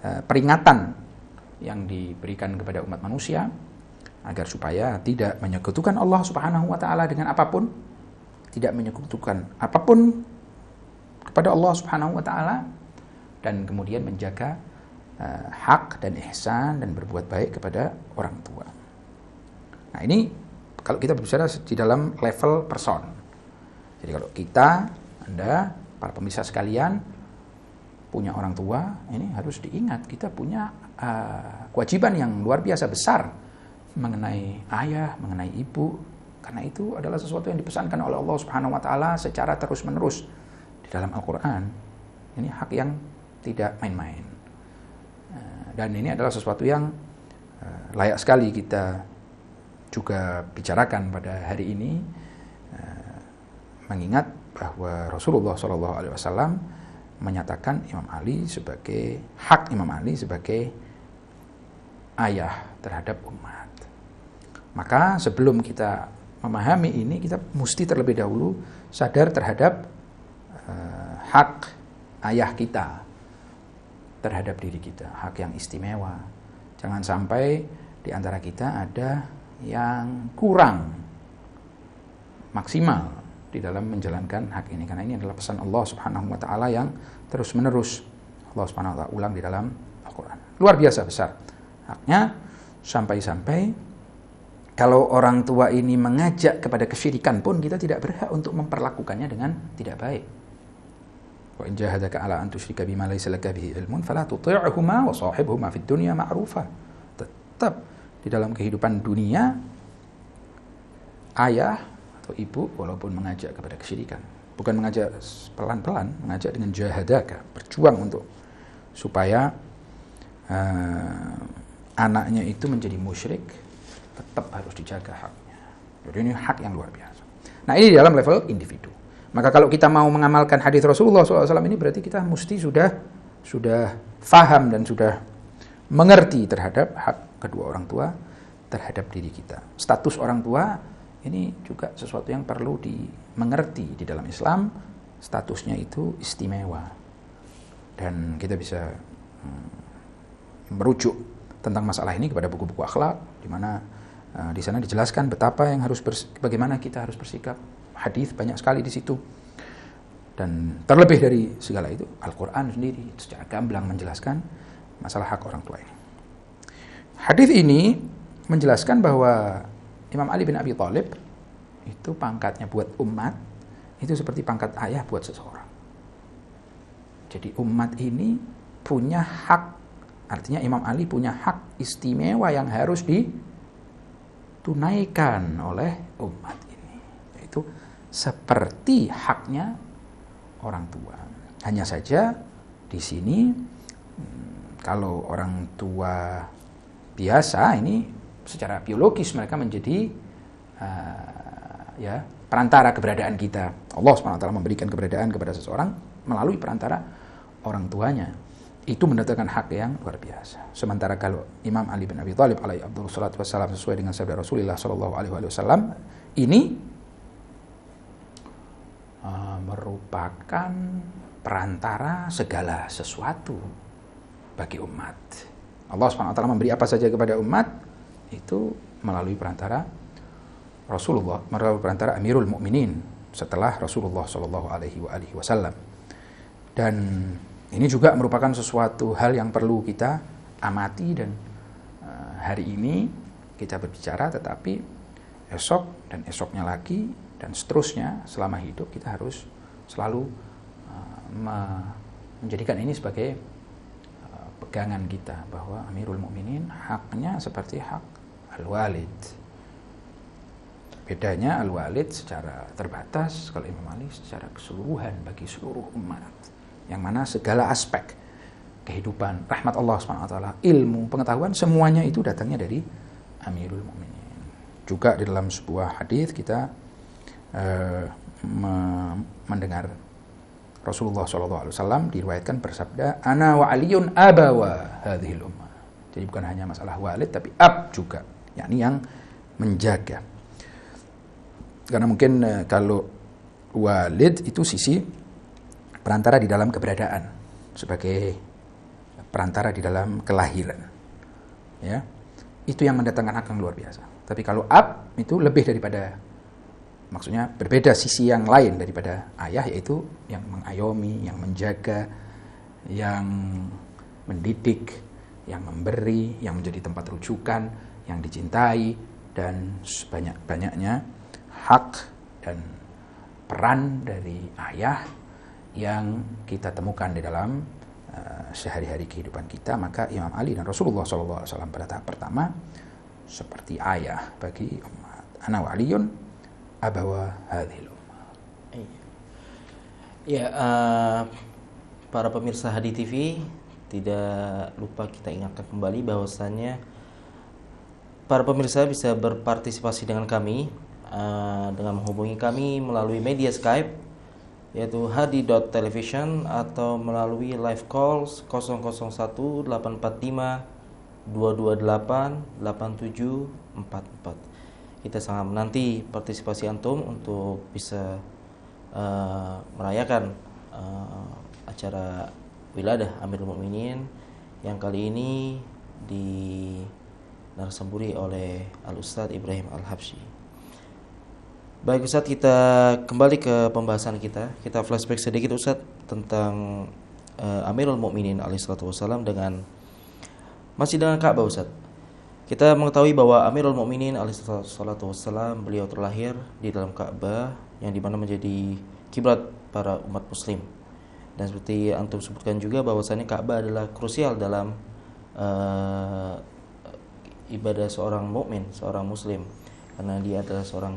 peringatan yang diberikan kepada umat manusia agar supaya tidak menyekutukan Allah Subhanahu wa taala dengan apapun, tidak menyekutukan apapun kepada Allah Subhanahu wa taala, dan kemudian menjaga hak dan ihsan dan berbuat baik kepada orang tua. Nah, ini kalau kita berbicara di dalam level person. Jadi kalau kita, Anda, para pemirsa sekalian punya orang tua, ini harus diingat kita punya kewajiban yang luar biasa besar mengenai ayah, mengenai ibu, karena itu adalah sesuatu yang dipesankan oleh Allah Subhanahu wa taala secara terus-menerus di dalam Al-Qur'an. Ini hak yang tidak main-main. Dan ini adalah sesuatu yang layak sekali kita juga bicarakan pada hari ini, mengingat bahwa Rasulullah SAW menyatakan Imam Ali sebagai hak Imam Ali sebagai ayah terhadap umat. Maka sebelum kita memahami ini, kita mesti terlebih dahulu sadar terhadap hak ayah kita terhadap diri kita, hak yang istimewa. Jangan sampai di antara kita ada yang kurang maksimal di dalam menjalankan hak ini, karena ini adalah pesan Allah Subhanahu wa taala yang terus-menerus Allah Subhanahu wa taala ulang di dalam Al-Qur'an. Luar biasa besar haknya, sampai-sampai kalau orang tua ini mengajak kepada kesyirikan pun kita tidak berhak untuk memperlakukannya dengan tidak baik. Wa in jahadaka ala an tusyrika bima laysa laka bihi ilmun fala tuti'huma wa shahibhuma fid dunya ma'rufa. Tetap di dalam kehidupan dunia, ayah atau ibu walaupun mengajak kepada kesyirikan, bukan mengajak pelan-pelan, mengajak dengan jahadaka, berjuang untuk supaya anaknya itu menjadi musyrik, tetap harus dijaga haknya. Jadi ini hak yang luar biasa. Nah, ini dalam level individu. Maka kalau kita mau mengamalkan hadis Rasulullah SAW ini, berarti kita mesti sudah faham dan sudah mengerti terhadap hak kedua orang tua terhadap diri kita. Status orang tua ini juga sesuatu yang perlu dimengerti di dalam Islam. Statusnya itu istimewa. Dan kita bisa merujuk tentang masalah ini kepada buku-buku akhlak, di mana di sana dijelaskan betapa yang bagaimana kita harus bersikap. Hadis banyak sekali di situ. Dan terlebih dari segala itu, Al-Qur'an sendiri secara gamblang menjelaskan masalah hak orang tua ini. Hadis ini menjelaskan bahwa Imam Ali bin Abi Thalib itu pangkatnya buat umat itu seperti pangkat ayah buat seseorang. Jadi umat ini punya hak, artinya Imam Ali punya hak istimewa yang harus ditunaikan oleh umat ini, yaitu seperti haknya orang tua. Hanya saja di sini kalau orang tua biasa ini secara biologis mereka menjadi perantara keberadaan kita. Allah SWT memberikan keberadaan kepada seseorang melalui perantara orang tuanya. Itu mendatangkan hak yang luar biasa. Sementara kalau Imam Ali bin Abi Thalib alaihi wassalatu wassalam sesuai dengan sabda Rasulullah sallallahu alaihi wasallam ini merupakan perantara segala sesuatu bagi umat. Allah SWT memberi apa saja kepada umat itu melalui perantara Rasulullah, melalui perantara Amirul Mukminin setelah Rasulullah sallallahu alaihi wasallam. Dan ini juga merupakan sesuatu hal yang perlu kita amati, dan hari ini kita berbicara, tetapi esok dan esoknya lagi dan seterusnya selama hidup kita harus selalu menjadikan ini sebagai pegangan kita bahwa Amirul Mukminin haknya seperti hak Al-Walid. Bedanya Al-Walid secara terbatas, kalau Imam Ali secara keseluruhan bagi seluruh umat, yang mana segala aspek kehidupan, rahmat Allah SWT, ilmu, pengetahuan, semuanya itu datangnya dari Amirul Mukminin. Juga di dalam sebuah hadis kita mendengar Rasulullah SAW diriwayatkan bersabda, "Ana wa Aliyun abawa hadhil ummah." Jadi bukan hanya masalah walid, tapi ab juga, yakni yang menjaga. Karena mungkin kalau walid itu sisi perantara di dalam keberadaan, sebagai perantara di dalam kelahiran, ya, itu yang mendatangkan hak yang luar biasa. Tapi kalau ab itu lebih daripada, maksudnya berbeda sisi yang lain daripada ayah, yaitu yang mengayomi, yang menjaga, yang mendidik, yang memberi, yang menjadi tempat rujukan, yang dicintai, dan sebanyak-banyaknya hak dan peran dari ayah yang kita temukan di dalam sehari-hari kehidupan kita. Maka Imam Ali dan Rasulullah SAW pada tahap pertama seperti ayah bagi umat. Ana wa Aliyun abawa hadhil ummah. Ya, para pemirsa Hadi TV, tidak lupa kita ingatkan kembali bahwasannya para pemirsa bisa berpartisipasi dengan kami dengan menghubungi kami melalui media Skype, yaitu hadi.television, atau melalui live calls 001 845 228 8744. Kita sangat menanti partisipasi antum untuk bisa merayakan acara wiladah Amirul Mukminin yang kali ini dinarasamburi oleh Al-Ustadz Ibrahim Al-Habsyi. Baik Ustadz, kita kembali ke pembahasan kita. Kita flashback sedikit Ustadz tentang Amirul Mukminin alaihissalatu wassalam masih dengan Ka'bah Ustadz. Kita mengetahui bahwa Amirul Mukminin alaihissalatu wassalam beliau terlahir di dalam Ka'bah yang dimana menjadi kiblat para umat muslim. Dan seperti antum sebutkan juga bahwasannya Ka'bah adalah krusial dalam ibadah seorang mukmin, seorang muslim, karena dia adalah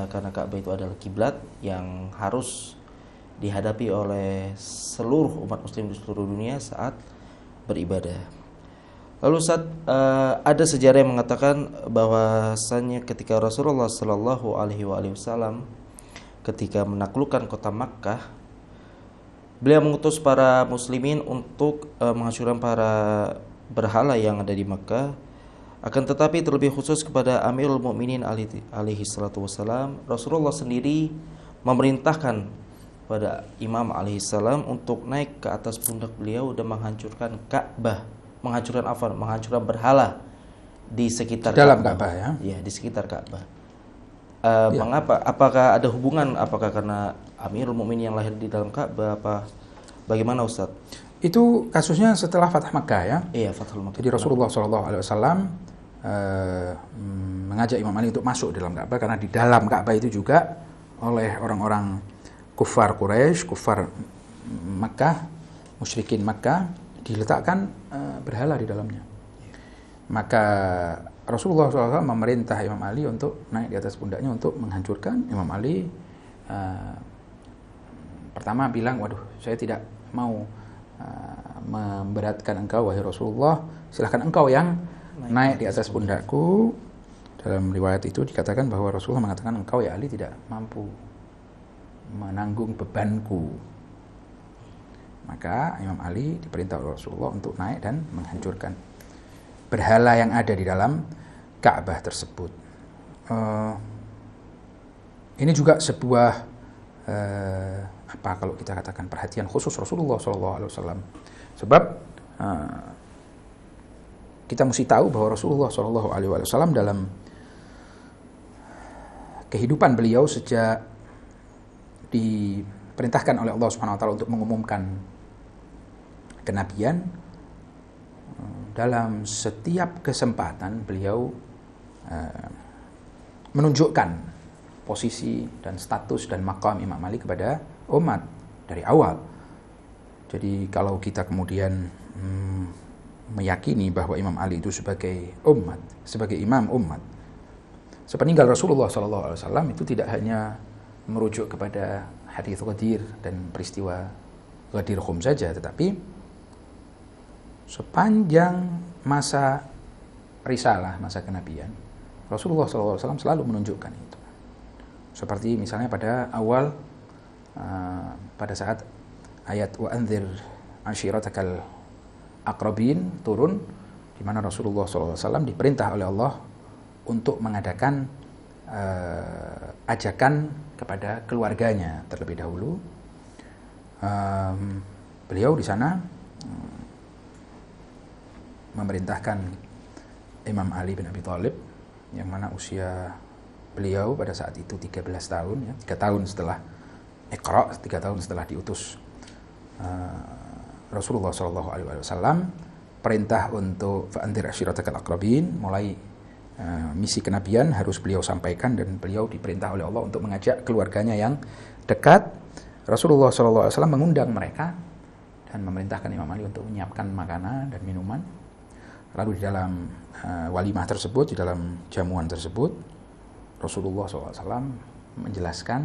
karena Ka'bah itu adalah kiblat yang harus dihadapi oleh seluruh umat muslim di seluruh dunia saat beribadah. Lalu Ustaz, ada sejarah yang mengatakan bahwasannya ketika Rasulullah Shallallahu Alaihi Wasallam ketika menaklukkan kota Makkah, beliau mengutus para muslimin untuk menghancurkan para berhala yang ada di Makkah. Akan tetapi terlebih khusus kepada Amirul Mukminin alaihi salatu wassalam, Rasulullah sendiri memerintahkan pada Imam alaihi salam untuk naik ke atas pundak beliau dan menghancurkan Ka'bah, menghancurkan berhala di sekitar dalam Ka'bah, ya. Ya, di sekitar Ka'bah. Mengapa? Apakah ada hubungan? Apakah karena Amirul Mukminin yang lahir di dalam Ka'bah? Bagaimana Ustaz? Itu kasusnya setelah Fatah Makkah, ya. Iya, Fathul Makkah. Jadi Rasulullah SAW mengajak Imam Ali untuk masuk dalam Ka'bah, karena di dalam Ka'bah itu juga oleh orang-orang kufar Quraisy, kufar Makkah, musyrikin Makkah, diletakkan berhala di dalamnya. Maka Rasulullah SAW memerintah Imam Ali untuk naik di atas pundaknya untuk menghancurkan. Imam Ali pertama bilang, waduh, saya tidak mau memberatkan engkau wahai Rasulullah, silahkan engkau yang naik di atas pundakku. Dalam riwayat itu dikatakan bahwa Rasulullah mengatakan, engkau ya Ali tidak mampu menanggung bebanku. Maka Imam Ali diperintah oleh Rasulullah untuk naik dan menghancurkan berhala yang ada di dalam Ka'bah tersebut. Ini juga sebuah kalau kita katakan perhatian khusus Rasulullah SAW. Sebab kita mesti tahu bahwa Rasulullah SAW dalam kehidupan beliau sejak diperintahkan oleh Allah Subhanahu Wa Taala untuk mengumumkan kenabian, dalam setiap kesempatan beliau menunjukkan posisi dan status dan maqam Imam Ali kepada umat dari awal. Jadi kalau kita kemudian meyakini bahwa Imam Ali itu sebagai umat, sebagai imam umat, sepeninggal Rasulullah SAW itu tidak hanya merujuk kepada hadits Ghadir dan peristiwa Ghadir Khum saja, tetapi sepanjang masa risalah, masa kenabian, Rasulullah SAW selalu menunjukkan itu. Seperti misalnya pada awal, pada saat ayat wa anzir ashiratakal aqrabin turun, di mana Rasulullah SAW diperintah oleh Allah untuk mengadakan ajakan kepada keluarganya terlebih dahulu. Beliau di sana memerintahkan Imam Ali bin Abi Thalib, yang mana usia beliau pada saat itu 13 tahun, ya, 3 tahun setelah Iqra, 3 tahun setelah diutus Rasulullah SAW, perintah untuk fa'andir ashiratakal aqrabin, mulai misi kenabian harus beliau sampaikan, dan beliau diperintah oleh Allah untuk mengajak keluarganya yang dekat. Rasulullah SAW mengundang mereka dan memerintahkan Imam Ali untuk menyiapkan makanan dan minuman. Lalu di dalam walimah tersebut, di dalam jamuan tersebut, Rasulullah SAW menjelaskan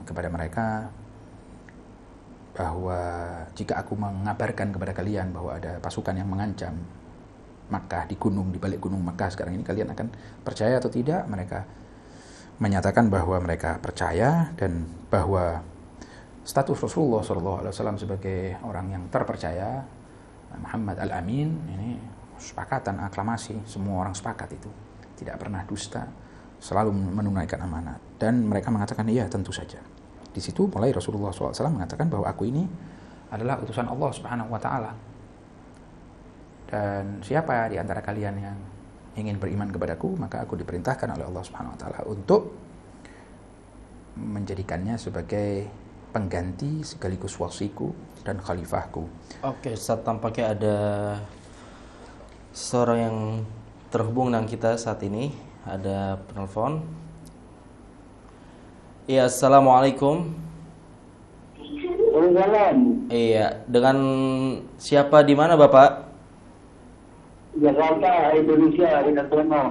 kepada mereka bahwa jika aku mengabarkan kepada kalian bahwa ada pasukan yang mengancam Makkah di gunung, di balik gunung Makkah sekarang ini, kalian akan percaya atau tidak? Mereka menyatakan bahwa mereka percaya, dan bahwa status Rasulullah SAW sebagai orang yang terpercaya, Muhammad Al-Amin, ini sepakatan, aklamasi, semua orang sepakat itu, tidak pernah dusta, selalu menunaikan amanat. Dan mereka mengatakan iya, tentu saja. Di situ mulai Rasulullah SAW mengatakan bahwa aku ini adalah utusan Allah Subhanahu wa Ta'ala, dan siapa di antara kalian yang ingin beriman kepadaku, maka aku diperintahkan oleh Allah Subhanahu wa Ta'ala untuk menjadikannya sebagai pengganti sekaligus wasiku dan khalifahku. Oke, Ustaz, tampaknya ada seorang yang terhubung dengan kita saat ini. Ada penelpon. Iya, assalamualaikum. Waalaikumsalam. Iya, dengan siapa, di mana Bapak? Jakarta, Indonesia, Hartono.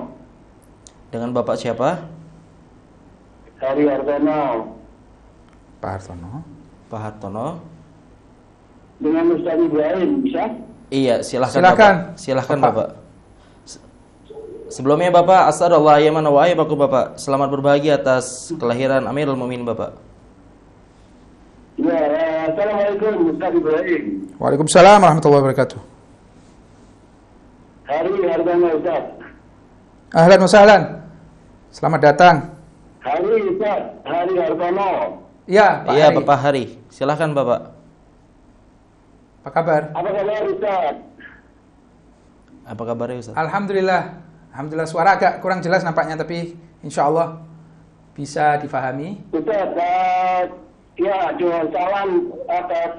Dengan Bapak siapa? Hari Hartono. Pak Hartono. Pak Hartono. Dengan Ustaz Ibrahim, bisa? Iya, silahkan. Silakan. Bapak. Silahkan Bapak. Sebelumnya Bapak, asadallah ya mana wa ayyabakum Bapak. Selamat berbahagia atas kelahiran Amirul Mukminin Bapak. Ya, assalamualaikum Ustaz Ibrahim. Waalaikumsalam warahmatullahi wabarakatuh. Hari Hartono Ustaz. Ahlan wa sahlan. Selamat datang. Hari Ustaz, Hari Hartono. Iya, Pak Iya, Hari. Bapak Hari. Silahkan Bapak. Apa kabar? Apa kabar Ustaz? Apa kabarnya Ustaz? Alhamdulillah. Alhamdulillah, suara agak kurang jelas nampaknya, tapi insya Allah bisa difahami. Ustaz, ya, cuma salam atas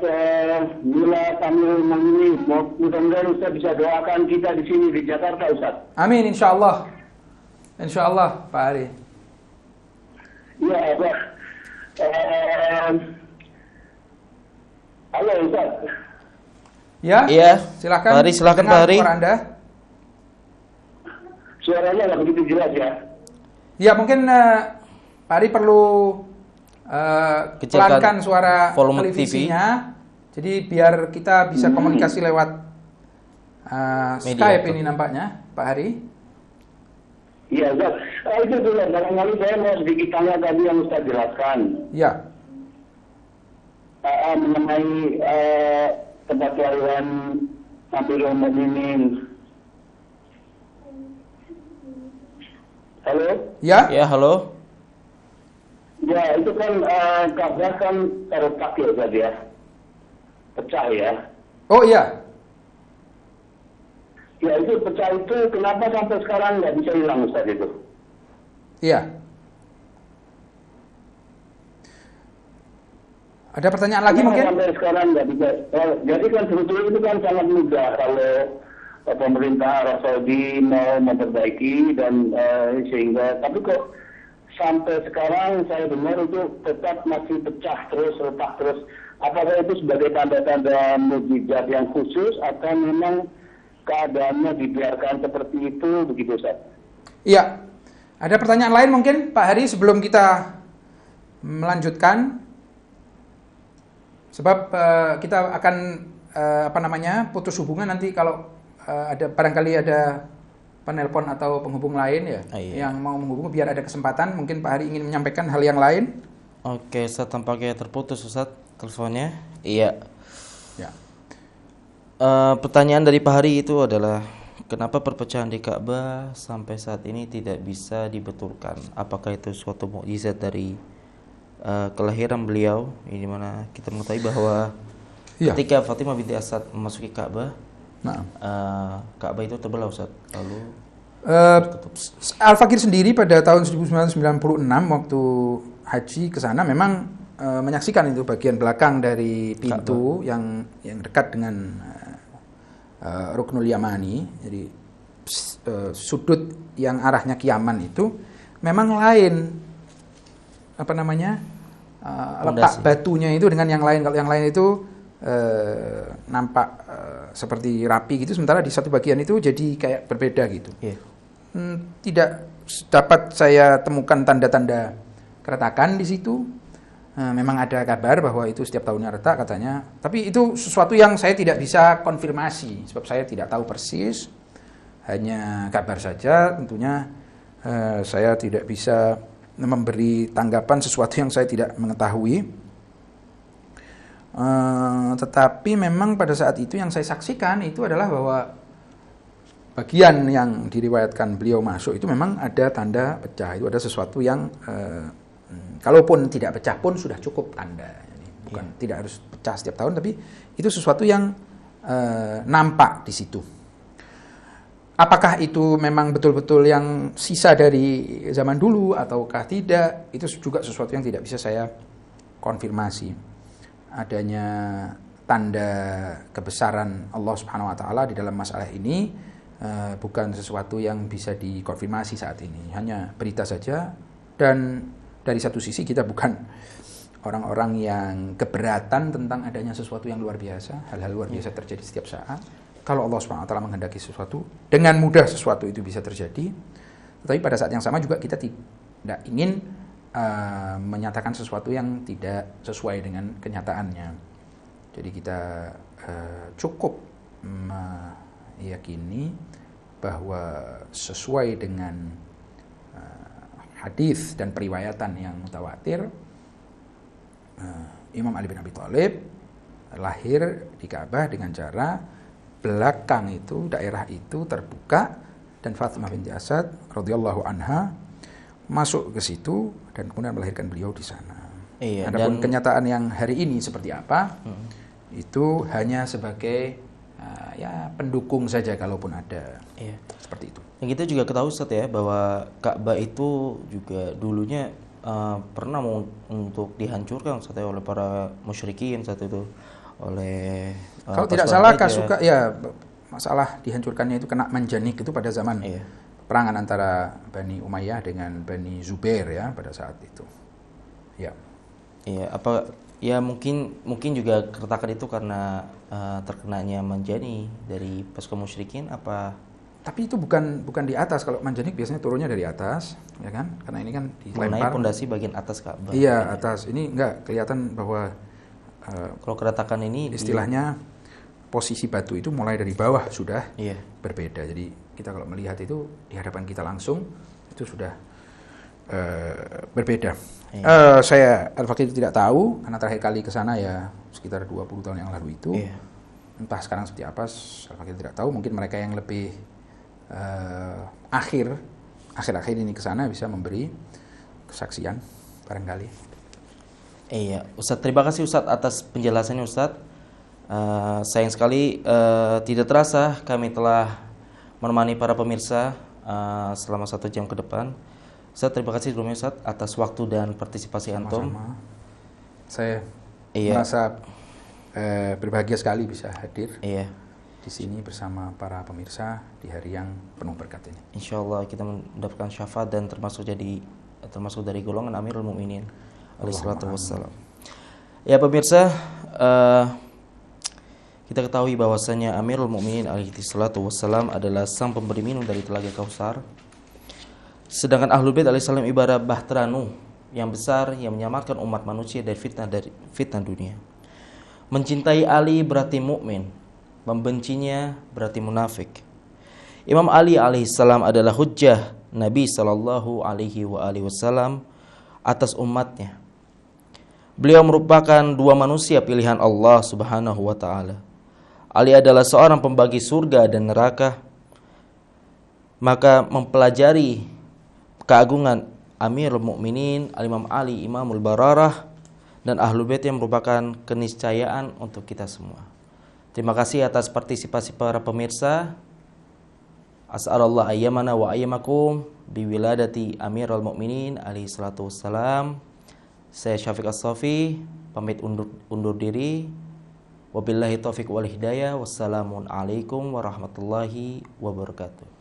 Milad Amirul Mukminin. Mudah-mudahan Ustaz bisa doakan kita di sini di Jakarta, Ustaz. Amin, insya Allah. Insya Allah, Pak Hari. Ya, Pak. Halo, Ustaz. Ya? Iya. Silakan. Pak Hari, silakan dengar Pak Hari. suara Anda. Suaranya nggak begitu jelas ya. Ya, mungkin Pak Hari perlu Kecilkan pelankan suara volume televisinya. Jadi biar kita bisa komunikasi lewat Media, Skype betul. ini nampaknya, Pak Hari. Iya, Ustaz. Itu dulu, barangkali saya mau sedikit tanya tadi yang Ustaz jelaskan. Ya. Mengenai tempat kelahiran Amirul Mukminin. Halo? Ya? Ya, halo. Ya, itu kan Ka'bah kan retak ya tadi ya. Pecah ya. Oh iya. Ya, itu pecah itu kenapa sampai sekarang nggak bisa hilang Ustaz itu? Iya. Ada pertanyaan lagi Kenapa mungkin? sampai sekarang nggak bisa? Jadi kan sebetulnya itu kan sangat mudah kalau pemerintah Arab Saudi mau memperbaiki dan sehingga, tapi kok sampai sekarang saya dengar itu tetap masih pecah terus, retak terus. Apakah itu sebagai tanda-tanda mukjizat yang khusus atau memang keadaannya dibiarkan seperti itu begitu, Ustaz? Iya. Ada pertanyaan lain mungkin Pak Hari sebelum kita melanjutkan? Sebab kita akan putus hubungan nanti kalau ada barangkali ada penelpon atau penghubung lain ya yang mau menghubungi, biar ada kesempatan mungkin Pak Hari ingin menyampaikan hal yang lain. Oke, Ustaz, tampaknya terputus Ustaz teleponnya. Iya. Ya. Pertanyaan dari Pak Hari itu adalah kenapa perpecahan di Ka'bah sampai saat ini tidak bisa dibetulkan? Apakah itu suatu mukjizat dari kelahiran beliau? Ini mana kita mengetahui bahwa ketika Fatimah binti Asad memasuki Ka'bah, Ka'bah itu terbelah, Ustaz. Lalu Al-Fakir sendiri pada tahun 1996 waktu haji ke sana memang menyaksikan itu bagian belakang dari pintu yang dekat dengan Ruknul Yamani. Jadi sudut yang arahnya Yaman itu memang lain letak batunya itu dengan yang lain. Kalau yang lain itu nampak seperti rapi gitu, sementara di satu bagian itu jadi kayak berbeda gitu. Tidak dapat saya temukan tanda-tanda keretakan di situ. Memang ada kabar bahwa itu setiap tahunnya retak katanya, tapi itu sesuatu yang saya tidak bisa konfirmasi sebab saya tidak tahu persis, hanya kabar saja. Tentunya saya tidak bisa memberi tanggapan sesuatu yang saya tidak mengetahui. Tetapi memang pada saat itu yang saya saksikan itu adalah bahwa bagian yang diriwayatkan beliau masuk itu memang ada tanda pecah. Itu ada sesuatu yang kalaupun tidak pecah pun sudah cukup tanda. Jadi bukan tidak harus pecah setiap tahun, tapi itu sesuatu yang nampak di situ. Apakah itu memang betul-betul yang sisa dari zaman dulu ataukah tidak? Itu juga sesuatu yang tidak bisa saya konfirmasi. Adanya tanda kebesaran Allah Subhanahu wa taala di dalam masalah ini bukan sesuatu yang bisa dikonfirmasi saat ini, hanya berita saja. Dan dari satu sisi kita bukan orang-orang yang keberatan tentang adanya sesuatu yang luar biasa, hal-hal luar biasa terjadi setiap saat. Kalau Allah Subhanahu wa taala menghendaki sesuatu, dengan mudah sesuatu itu bisa terjadi. Tetapi pada saat yang sama juga kita tidak ingin menyatakan sesuatu yang tidak sesuai dengan kenyataannya. Jadi kita cukup meyakini bahwa sesuai dengan hadis dan periwayatan yang mutawatir, Imam Ali bin Abi Thalib lahir di Ka'bah dengan cara belakang itu, daerah itu terbuka dan Fatimah binti Asad radhiyallahu anha masuk ke situ dan kemudian melahirkan beliau di sana. Adapun kenyataan yang hari ini seperti apa, itu hanya sebagai pendukung saja kalaupun ada. Seperti itu. Yang kita juga ketahui, Ustaz, ya, bahwa Ka'bah itu juga dulunya pernah untuk dihancurkan, Ustaz, oleh para musyrikin saat itu, oleh kalau tidak salah Kasuka masalah dihancurkannya itu kena Manjanik itu pada zaman perangan antara Bani Umayyah dengan Bani Zubair ya pada saat itu. Mungkin juga keretakan itu karena terkenanya Manjani dari pasukan musyrikin apa? Tapi itu bukan di atas. Kalau Manjanik biasanya turunnya dari atas, ya kan? Karena ini kan dilempar. Pondasi bagian atas Ka'bah. Iya, atas. Ini enggak kelihatan bahwa kalau keretakan ini istilahnya posisi batu itu mulai dari bawah sudah berbeda. Jadi kita kalau melihat itu di hadapan kita langsung itu sudah berbeda. Saya Al-Fakir tidak tahu karena terakhir kali ke sana ya sekitar 20 tahun yang lalu itu. Entah sekarang seperti apa, Al-Fakir tidak tahu. Mungkin mereka yang lebih akhir-akhir ini ke sana bisa memberi kesaksian barangkali. Ustadz, terima kasih Ustadz atas penjelasannya Ustadz. Sayang sekali tidak terasa kami telah menemani para pemirsa selama 1 jam ke depan. Ustadz, terima kasih sebelumnya Ustadz atas waktu dan partisipasi antum. Saya merasa berbahagia sekali bisa hadir di sini bersama para pemirsa di hari yang penuh berkat ini. Insya Allah kita mendapatkan syafaat dan termasuk jadi termasuk dari golongan Amirul Mukminin alaihi salatu wassalam. Ya pemirsa, kita ketahui bahwasanya Amirul Mukminin alaihi salatu wassalam adalah sang pemberi minum dari telaga Kautsar. Sedangkan Ahlul Bait alaihi salam ibarat bahtera Nuh yang besar yang menyelamatkan umat manusia dari fitnah dunia. Mencintai Ali berarti mukmin, membencinya berarti munafik. Imam Ali alaihissalam adalah hujjah Nabi sallallahu alaihi wasallam atas umatnya. Beliau merupakan dua manusia pilihan Allah Subhanahu wa taala. Ali adalah seorang pembagi surga dan neraka. Maka mempelajari keagungan Amirul Mukminin Al-Imam Ali Imamul Bararah dan Ahlul Bait yang merupakan keniscayaan untuk kita semua. Terima kasih atas partisipasi para pemirsa. As'alallah ayyamana wa ayyamakum biwiladati Amirul Mukminin alaihi salatu wassalam. Saya Syafiq As-Safi pamit undur diri. Wabillahi taufiq wal hidayah. Wassalamualaikum warahmatullahi wabarakatuh.